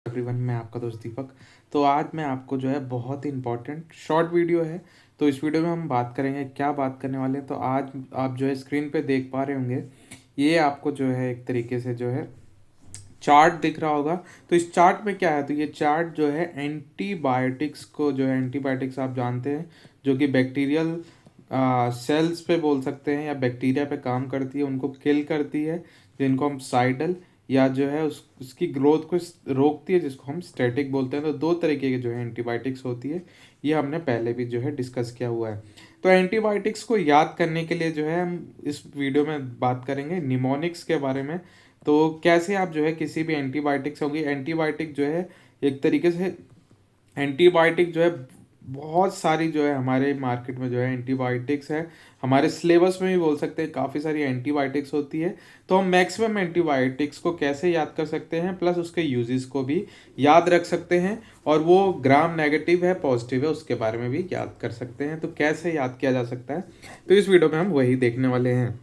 Everyone, मैं आपका दोस्त दीपक। तो आज मैं आपको जो है बहुत ही इम्पोर्टेंट शॉर्ट वीडियो है। तो इस वीडियो में हम बात करेंगे, क्या बात करने वाले हैं। तो आज आप जो है स्क्रीन पे देख पा रहे होंगे, ये आपको जो है एक तरीके से जो है चार्ट दिख रहा होगा। तो इस चार्ट में क्या है, तो ये चार्ट जो है एंटीबायोटिक्स को, जो है एंटीबायोटिक्स आप जानते हैं जो कि बैक्टीरियल सेल्स पे बोल सकते हैं या बैक्टीरिया पे काम करती है, उनको किल करती है, जिनको हम साइडल या जो है उसकी ग्रोथ को रोकती है, जिसको हम स्टैटिक बोलते हैं। तो दो तरीके के जो है एंटीबायोटिक्स होती है, ये हमने पहले भी जो है डिस्कस किया हुआ है। तो एंटीबायोटिक्स को याद करने के लिए जो है हम इस वीडियो में बात करेंगे निमोनिक्स के बारे में। तो कैसे आप जो है किसी भी एंटीबायोटिक्स होगी, एंटीबायोटिक जो है एक तरीके से एंटीबायोटिक जो है बहुत सारी जो है हमारे मार्केट में जो है एंटीबायोटिक्स है, हमारे सिलेबस में भी बोल सकते हैं काफ़ी सारी एंटीबायोटिक्स होती है। तो हम मैक्सिमम एंटीबायोटिक्स को कैसे याद कर सकते हैं, प्लस उसके यूजेस को भी याद रख सकते हैं, और वो ग्राम नेगेटिव है पॉजिटिव है उसके बारे में भी याद कर सकते हैं। तो कैसे याद किया जा सकता है, तो इस वीडियो में हम वही देखने वाले हैं।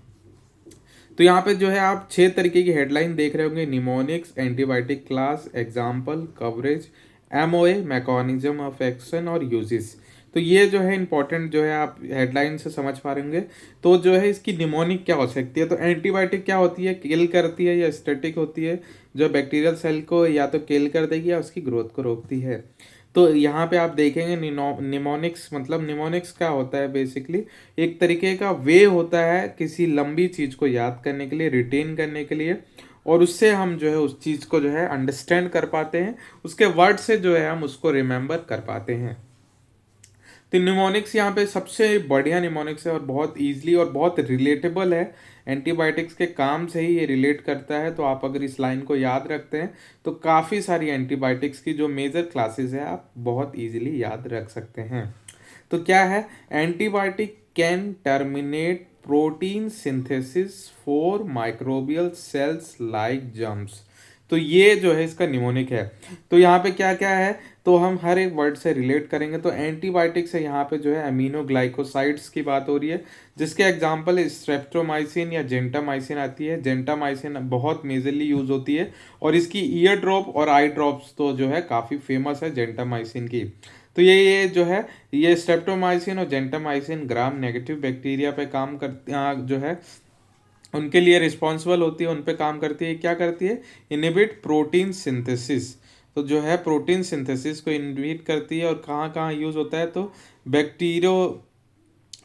तो यहाँ पे जो है आप 6 तरीके की हेडलाइन देख रहे होंगे: mnemonics, antibiotic class, example, coverage, MOA, mechanism of action और यूजेस। तो ये जो है इंपॉर्टेंट जो है आप हेडलाइन से समझ पा रहे होंगे। तो जो है इसकी निमोनिक क्या हो सकती है, तो एंटीबायोटिक क्या होती है, किल करती है या स्टैटिक होती है, जो बैक्टीरियल सेल को या तो किल कर देगी या उसकी ग्रोथ को रोकती है। तो यहाँ पे आप देखेंगे निमोनिक्स, मतलब निमोनिक्स क्या होता है, बेसिकली एक तरीके का वे होता है किसी लंबी चीज़ को याद करने के लिए, रिटेन करने के लिए, और उससे हम जो है उस चीज़ को जो है अंडरस्टैंड कर पाते हैं, उसके वर्ड से जो है हम उसको रिमेंबर कर पाते हैं। तो निमोनिक्स यहाँ पे सबसे बढ़िया निमोनिक्स है और बहुत ईजिली और बहुत रिलेटेबल है। एंटीबायोटिक्स के काम से ही ये रिलेट करता है। तो आप अगर इस लाइन को याद रखते हैं तो काफ़ी सारी एंटीबायोटिक्स की जो मेजर क्लासेस है आप बहुत ईजिली याद रख सकते हैं। तो क्या है, antibiotic can terminate protein synthesis for microbial cells like germs. तो ये जो है इसका निमोनिक है। तो यहाँ पे क्या क्या है, तो हम हर एक वर्ड से रिलेट करेंगे। तो एंटीबायोटिक से यहाँ पे जो है अमीनोग्लाइकोसाइड्स की बात हो रही है, जिसके एग्जांपल स्ट्रेप्टोमाइसिन या जेंटामाइसिन आती है। जेंटामाइसिन बहुत मेजरली यूज होती है, और इसकी ईयर ड्रॉप और आई ड्रॉप्स तो जो है काफ़ी फेमस है जेंटामाइसिन की। तो ये जो है, ये स्ट्रेप्टोमाइसिन और जेंटामाइसिन ग्राम नेगेटिव बैक्टीरिया पे काम करती जो है उनके लिए रिस्पॉन्सिबल होती है, उन पे काम करती है। क्या करती है, इनिबिट प्रोटीन सिंथेसिस। तो जो है प्रोटीन सिंथेसिस को इनहिबिट करती है। और कहाँ कहाँ यूज़ होता है, तो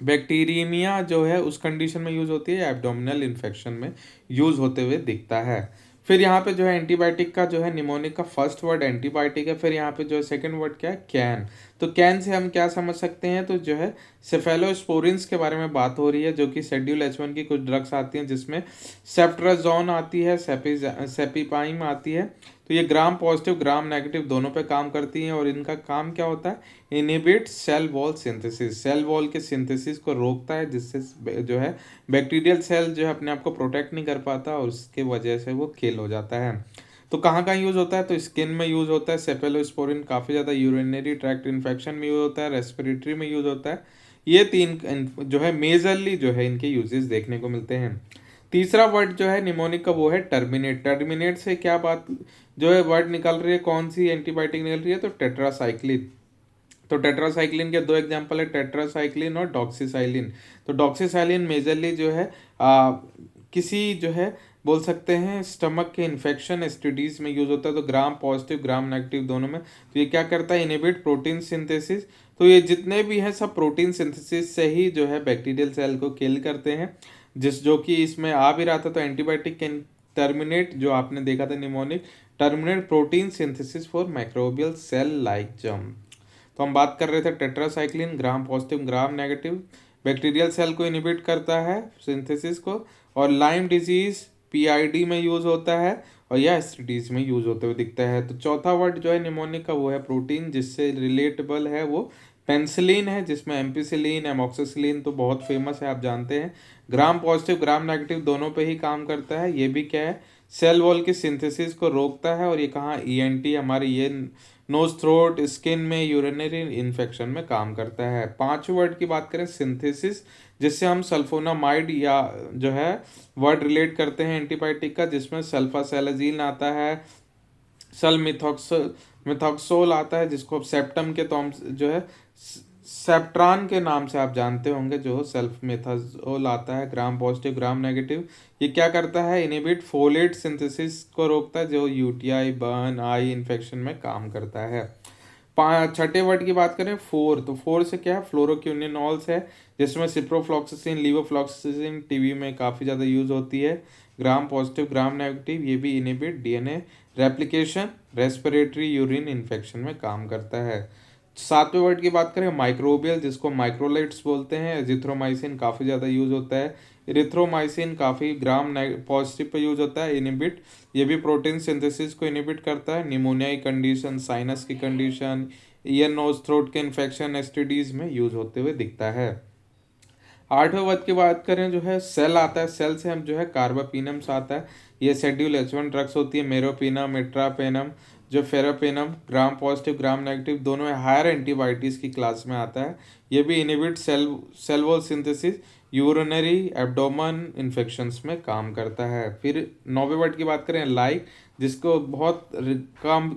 बैक्टीरियमिया जो है उस कंडीशन में यूज़ होती है, एब्डोमिनल इन्फेक्शन में यूज़ होते हुए दिखता है। फिर यहाँ पे जो है एंटीबायोटिक का जो है निमोनिक का फर्स्ट वर्ड एंटीबायोटिक है। फिर यहाँ पे जो है सेकंड वर्ड क्या है, कैन। तो कैन से हम क्या समझ सकते हैं, तो जो है सेफेलोस्पोरिन्स के बारे में बात हो रही है, जो कि शेड्यूल H1 की कुछ ड्रग्स आती हैं, जिसमें सेफ्ट्राजोन आती है, सेपिपाइम आती है। तो ये ग्राम पॉजिटिव ग्राम नेगेटिव दोनों पे काम करती हैं, और इनका काम क्या होता है, inhibit cell wall synthesis, cell wall के सिंथेसिस को रोकता है, जिससे जो है बैक्टीरियल सेल जो है अपने आप को प्रोटेक्ट नहीं कर पाता, और उसके वजह से वो किल हो जाता है। तो कहाँ कहाँ यूज़ होता है, तो स्किन में यूज़ होता है सेफेलोस्पोरिन, काफ़ी ज़्यादा यूरिनरी ट्रैक्ट इन्फेक्शन में यूज़ होता है, रेस्पिरेटरी में यूज़ होता है। ये तीन जो है मेजरली जो है इनके यूजेस देखने को मिलते हैं। तीसरा वर्ड जो है निमोनिक का, वो है टर्मिनेट। टर्मिनेट से क्या बात जो है वर्ड निकल रही है, कौन सी एंटीबायोटिक निकल रही है, तो टेट्रासाइक्लिन। तो टेट्रासाइक्लिन के दो एग्जांपल है, टेट्रासाइक्लिन और डॉक्सीसाइलिन। तो डॉक्सीसाइलिन मेजरली जो है किसी जो है बोल सकते हैं स्टमक के इन्फेक्शन एसटीडीज में यूज होता है। तो ग्राम पॉजिटिव ग्राम नेगेटिव दोनों में। तो ये क्या करता है, इनिबिट प्रोटीन सिंथेसिस। तो ये जितने भी हैं सब प्रोटीन सिंथेसिस से ही जो है बैक्टीरियल सेल को किल करते हैं, जो कि इसमें आ भी रहा था। तो एंटीबायोटिक कैन टर्मिनेट, जो आपने देखा था mnemonic, terminate protein synthesis for microbial cell like germ. तो हम बात कर रहे थे tetracycline, gram positive gram negative, bacterial cell को इनिबिट करता है सिंथेसिस को, और लाइम डिजीज पीआईडी में यूज होता है, और यह एसटीडीज में यूज होते हुए दिखता है। तो चौथा वर्ड जो है निमोनिक का, वो है प्रोटीन, जिससे रिलेटेबल है वो पेंसिलिन है, जिसमें एम्पिसिलिन एमोक्सिसिलिन तो बहुत फेमस है, आप जानते हैं। ग्राम पॉजिटिव ग्राम नेगेटिव दोनों पे ही काम करता है। ये भी क्या है, सेल वॉल की सिंथेसिस को रोकता है, और ये कहाँ, ईएनटी हमारे ये नोज थ्रोट स्किन में यूरिनरी इन्फेक्शन में काम करता है। पांचवें वर्ड की बात करें, सिंथेसिस, जिससे हम सल्फोनामाइड या जो है वर्ड रिलेट करते हैं एंटीबायोटिक का, जिसमें सल्फासेलाजीन आता है, सेल मिथॉक्सोल आता है, जिसको सेप्टम के तौर जो है सेप्ट्रान के नाम से आप जानते होंगे, जो सेल्फ मेथाजोल आता है, ग्राम पॉजिटिव ग्राम नेगेटिव। ये क्या करता है, इनहिबिट फोलेट सिंथेसिस को रोकता है, जो यूटीआई बर्न आई इन्फेक्शन में काम करता है। छठे वर्ड की बात करें फोर, तो फोर से क्या है, फ्लोरोक्विनोल्स है, जिसमें सिप्रोफ्लॉक्सासिन लीवोफ्लॉक्सासिन टीबी में काफ़ी ज़्यादा यूज होती है। ग्राम पॉजिटिव ग्राम नेगेटिव, ये भी inhibit DNA replication respiratory urine infection में काम करता है। सातवें वर्ड की बात करें माइक्रोबियल, जिसको माइक्रोलाइट्स बोलते हैं, एजिथ्रोमाइसिन काफ़ी ज़्यादा यूज होता है। इरिथ्रोमाइसिन काफ़ी ग्राम पॉजिटिव पे यूज होता है, इनिबिट, ये भी प्रोटीन सिंथेसिस को इनिबिट करता है। निमोनिया की कंडीशन, साइनस की कंडीशन, ईयर नोज थ्रोट के इन्फेक्शन, एसटीडीज में यूज होते हुए दिखता है। आठवें वर्ड की बात करें जो है सेल आता है, सेल से हम जो है कार्बापिनम्स आता है, ये शेड्यूल H1 ड्रग्स होती है, मेरोपिनम इट्रापेनम, जो फेरापेनम ग्राम पॉजिटिव ग्राम नेगेटिव दोनों में हायर एंटीबायोटिक्स की क्लास में आता है। ये भी inhibit cell wall synthesis urinary abdomen infections में काम करता है। फिर नौवें वर्ड की बात करें लाइक, जिसको बहुत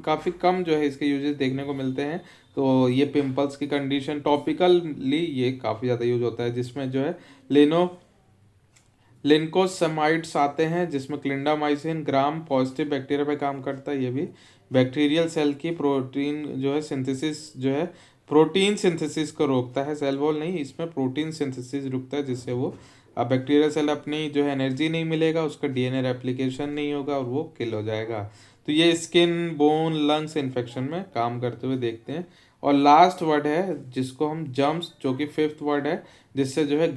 काफ़ी कम जो है इसके यूजेस देखने को मिलते हैं, तो ये पिंपल्स की कंडीशन टॉपिकली ये काफ़ी ज़्यादा यूज होता है, जिसमें जो है लिनकोसमाइड्स आते हैं, जिसमें क्लिंडामाइसिन ग्राम पॉजिटिव बैक्टीरिया पे काम करता है, ये भी बैक्टीरियल सेल की प्रोटीन जो है सिंथेसिस जो है प्रोटीन सिंथेसिस को रोकता है, सेल वॉल नहीं, इसमें प्रोटीन सिंथेसिस रुकता है, जिससे वो बैक्टीरियल सेल अपनी जो है एनर्जी नहीं मिलेगा, उसका डीएनए रेप्लिकेशन नहीं होगा और वो किल हो जाएगा। तो ये स्किन बोन लंग्स इन्फेक्शन में काम करते हुए देखते हैं। और लास्ट वर्ड है जिसको हम जम्स, जो कि फिफ्थ वर्ड है, जिससे जो है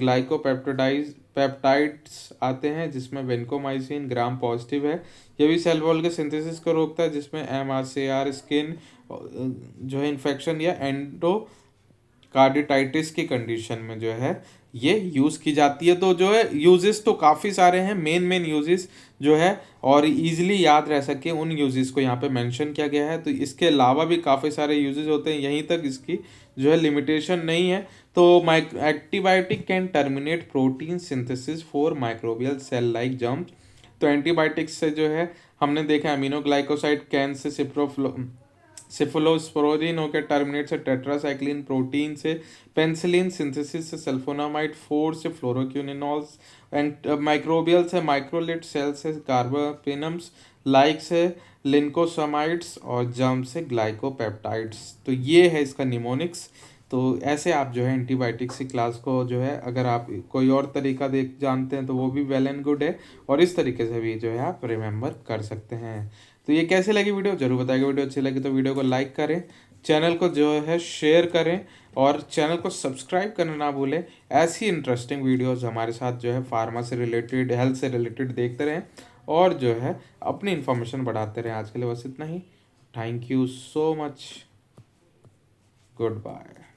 पेप्टाइड्स आते हैं, जिसमें वेनकोमाइसिन ग्राम पॉजिटिव है, ये भी सेल वॉल के सिंथेसिस को रोकता है, जिसमें MRCR स्किन जो है इन्फेक्शन या कार्डिटाइटिस की कंडीशन में जो है ये यूज़ की जाती है। तो जो है यूजेस तो काफ़ी सारे हैं, मेन यूजेस जो है, और इजीली याद रह सके उन यूजेस को यहाँ पे मेंशन किया गया है। तो इसके अलावा भी काफ़ी सारे यूजेस होते हैं, यहीं तक इसकी जो है लिमिटेशन नहीं है। तो antibiotic can terminate protein synthesis for microbial cell like jump. तो एंटीबायोटिक्स से जो है हमने देखा अमीनोग्लाइकोसाइड कैन से सिफलोस्पोरोजिन होकर टर्मिनेट से टेट्रासाइक्लिन, प्रोटीन से पेंसिलिन, सिंथेसिस से सल्फोनामाइड, 4 से फ्लोरोक्विनोल्स, एंड माइक्रोबियल से माइक्रोलिट, सेल से कार्बापेनम्स, लाइक से लिनकोसमाइड्स और जर्म से ग्लाइकोपेप्टाइड्स। तो ये है इसका निमोनिक्स। तो ऐसे आप जो है एंटीबायोटिक्स की क्लास को जो है, अगर आप कोई और तरीका देख जानते हैं तो वो भी वेल एंड गुड है, और इस तरीके से भी जो है आप रिमेंबर कर सकते हैं। तो ये कैसे लगी वीडियो जरूर बताइएगा। वीडियो अच्छी लगी तो वीडियो को लाइक करें, चैनल को जो है शेयर करें, और चैनल को सब्सक्राइब करना ना भूलें। ऐसी इंटरेस्टिंग वीडियोस हमारे साथ जो है फार्मा से रिलेटेड, हेल्थ से रिलेटेड देखते रहें, और जो है अपनी इन्फॉर्मेशन बढ़ाते रहें। आज के लिए बस इतना ही। Thank you so much, good bye.